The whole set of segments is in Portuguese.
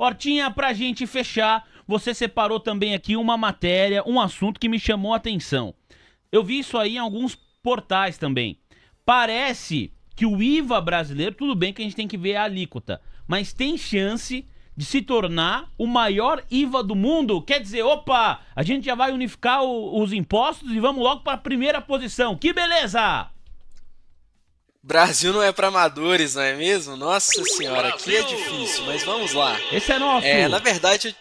Hortinha, pra gente fechar, você separou também aqui uma matéria, um assunto que me chamou a atenção. Eu vi isso aí em alguns portais também. Parece que o IVA brasileiro, tudo bem que a gente tem que ver a alíquota, mas tem chance de se tornar o maior IVA do mundo. Quer dizer, opa, a gente já vai unificar os impostos e vamos logo para a primeira posição. Que beleza! Brasil não é para amadores, não é mesmo? Nossa senhora, aqui é difícil, mas vamos lá. Esse é nosso. Na verdade,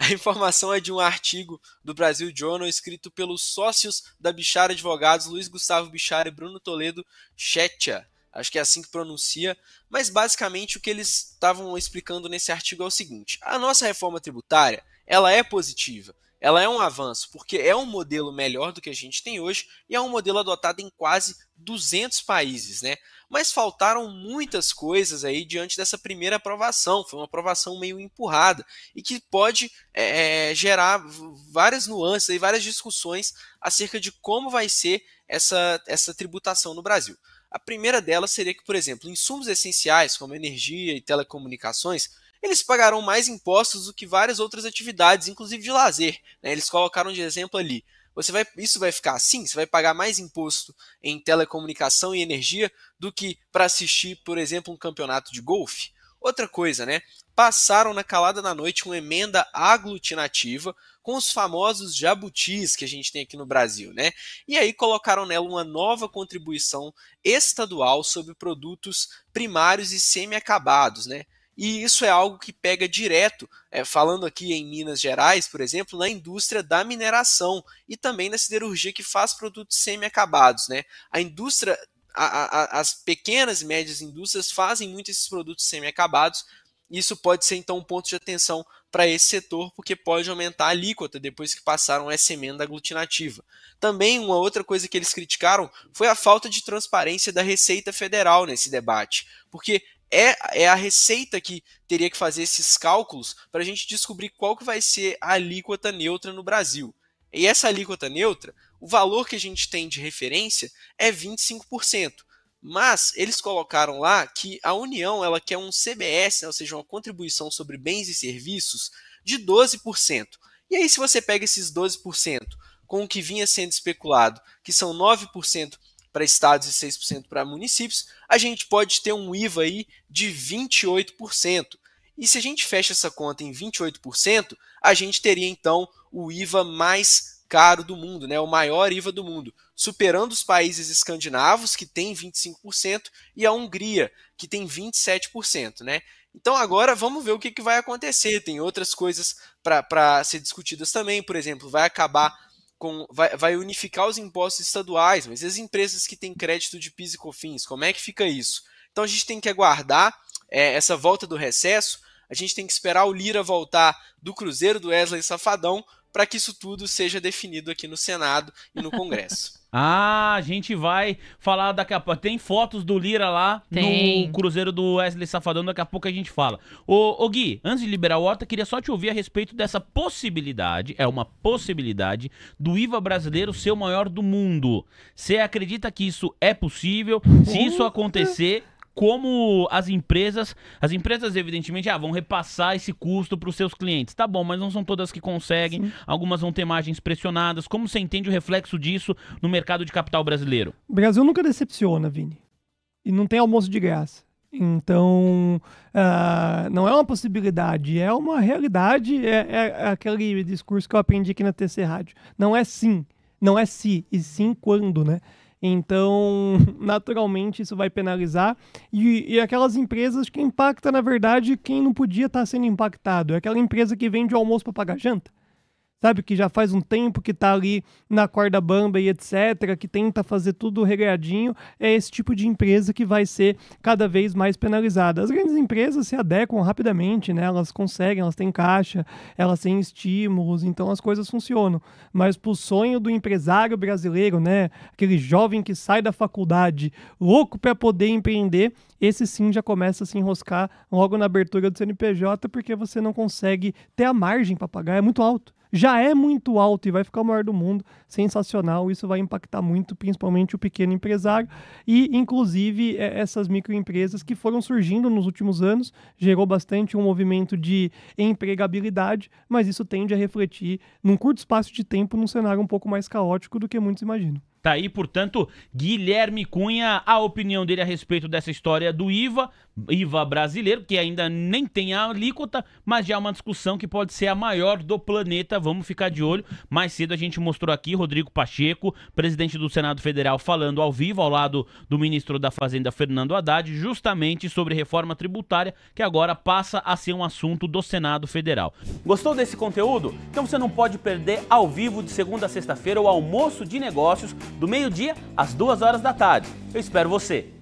a informação é de um artigo do Brasil Journal escrito pelos sócios da Bichara Advogados, Luiz Gustavo Bichara e Bruno Toledo Chetcha. Acho que é assim que pronuncia, mas basicamente o que eles estavam explicando nesse artigo é o seguinte: a nossa reforma tributária, ela é positiva, ela é um avanço, porque é um modelo melhor do que a gente tem hoje e é um modelo adotado em quase 200 países, né? Mas faltaram muitas coisas aí diante dessa primeira aprovação, foi uma aprovação meio empurrada e que pode gerar várias nuances e várias discussões acerca de como vai ser essa tributação no Brasil. A primeira delas seria que, por exemplo, insumos essenciais como energia e telecomunicações, eles pagarão mais impostos do que várias outras atividades, inclusive de lazer, né? Eles colocaram de exemplo ali. Isso vai ficar assim? Você vai pagar mais imposto em telecomunicação e energia do que para assistir, por exemplo, um campeonato de golfe? Outra coisa, né? Passaram na calada da noite uma emenda aglutinativa com os famosos jabutis que a gente tem aqui no Brasil, né? E aí colocaram nela uma nova contribuição estadual sobre produtos primários e semi-acabados, né? E isso é algo que pega direto, falando aqui em Minas Gerais, por exemplo, na indústria da mineração e também na siderurgia que faz produtos semi-acabados, né? A indústria, as pequenas e médias indústrias fazem muito esses produtos semi-acabados. Isso pode ser então um ponto de atenção para esse setor, porque pode aumentar a alíquota depois que passaram essa emenda aglutinativa. Também uma outra coisa que eles criticaram foi a falta de transparência da Receita Federal nesse debate, porque é a Receita que teria que fazer esses cálculos para a gente descobrir qual que vai ser a alíquota neutra no Brasil. E essa alíquota neutra, o valor que a gente tem de referência é 25%. Mas eles colocaram lá que a União ela quer um CBS, ou seja, uma contribuição sobre bens e serviços, de 12%. E aí, se você pega esses 12% com o que vinha sendo especulado, que são 9% para estados e 6% para municípios, a gente pode ter um IVA aí de 28%. E se a gente fecha essa conta em 28%, a gente teria então o IVA mais caro do mundo, né? O maior IVA do mundo, superando os países escandinavos, que tem 25%, e a Hungria, que tem 27%, né? Então agora vamos ver o que vai acontecer. Tem outras coisas para ser discutidas também, por exemplo, vai unificar os impostos estaduais, mas e as empresas que têm crédito de PIS e COFINS, como é que fica isso? Então a gente tem que aguardar essa volta do recesso, a gente tem que esperar o Lira voltar do Cruzeiro do Wesley Safadão para que isso tudo seja definido aqui no Senado e no Congresso. A gente vai falar daqui a pouco. Tem fotos do Lira lá no Cruzeiro do Wesley Safadão, daqui a pouco a gente fala. Ô Gui, antes de liberar o Horta, queria só te ouvir a respeito dessa possibilidade, é uma possibilidade, do IVA brasileiro ser o maior do mundo. Você acredita que isso é possível? Se isso acontecer, como as empresas evidentemente vão repassar esse custo para os seus clientes. Tá bom, mas não são todas que conseguem. Sim. Algumas vão ter margens pressionadas. Como você entende o reflexo disso no mercado de capital brasileiro? O Brasil nunca decepciona, Vini. E não tem almoço de graça. Então, não é uma possibilidade, é uma realidade. É aquele discurso que eu aprendi aqui na TC Rádio. Não é sim, não é se, e sim quando, né? Então, naturalmente, isso vai penalizar. E aquelas empresas que impacta, na verdade, quem não podia estar sendo impactado. É aquela empresa que vende o almoço para pagar janta. Sabe, que já faz um tempo que está ali na corda bamba e etc., que tenta fazer tudo regradinho, é esse tipo de empresa que vai ser cada vez mais penalizada. As grandes empresas se adequam rapidamente, né? Elas conseguem, elas têm caixa, elas têm estímulos, então as coisas funcionam. Mas pro sonho do empresário brasileiro, né? Aquele jovem que sai da faculdade, louco para poder empreender, esse sim já começa a se enroscar logo na abertura do CNPJ, porque você não consegue ter a margem para pagar, é muito alto. já é muito alto e vai ficar o maior do mundo, sensacional, isso vai impactar muito, principalmente o pequeno empresário e, inclusive, essas microempresas que foram surgindo nos últimos anos, gerou bastante um movimento de empregabilidade, mas isso tende a refletir num curto espaço de tempo num cenário um pouco mais caótico do que muitos imaginam. Tá aí, portanto, Guilherme Cunha, a opinião dele a respeito dessa história do IVA brasileiro, que ainda nem tem a alíquota, mas já é uma discussão que pode ser a maior do planeta, vamos ficar de olho. Mais cedo a gente mostrou aqui Rodrigo Pacheco, presidente do Senado Federal, falando ao vivo, ao lado do ministro da Fazenda, Fernando Haddad, justamente sobre reforma tributária, que agora passa a ser um assunto do Senado Federal. Gostou desse conteúdo? Então você não pode perder ao vivo de segunda a sexta-feira o almoço de negócios, do meio-dia às 2 horas da tarde. Eu espero você.